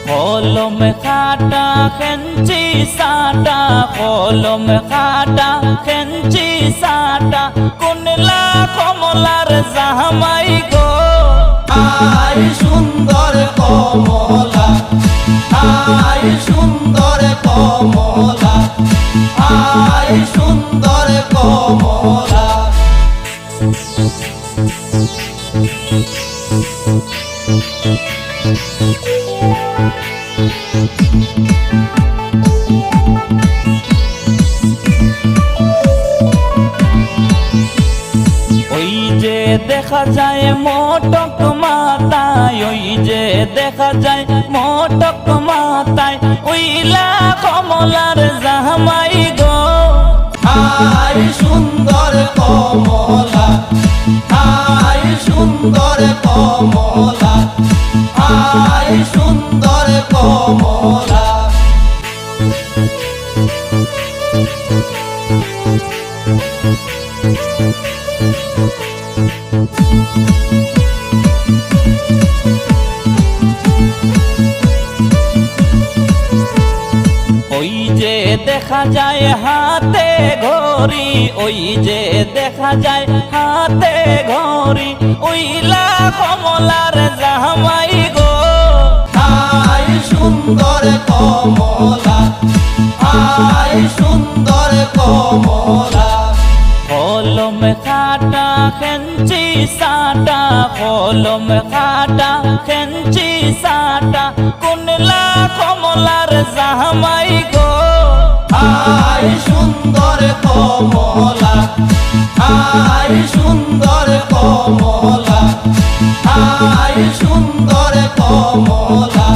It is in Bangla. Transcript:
কলম খাটা খেঞ্চি সাটা, কলম খাটা খেঞ্চি সাটা, কোনলা কমলার জামাই গো। আই সুন্দর কমলা, আই সুন্দর কমলা, আই সুন্দর কমলা। ওই যে দেখা যায় মোটক মাথায়, ওই যে দেখা যায় মোটক মাথায়, ওইলা কমলার জামাই গো। আই সুন্দর কমলা, আই সুন্দর কমলা, আই সুন্দর কমলা। ওই যে দেখা যায় হাতে ঘড়ি, ওই যে দেখা যায় হাতে ঘড়ি, ওইলা কমলার জামাই গো। আই সুন্দর কমলা, আই সুন্দর কমলা। কলম খাটা খেঞ্চি সাটা, কলম খাটা খেঞ্চি সাটা, কোনলা কমলার জামাই গো। আই সুন্দর কমলা, আই সুন্দর কমলা, আই সুন্দর কমলা।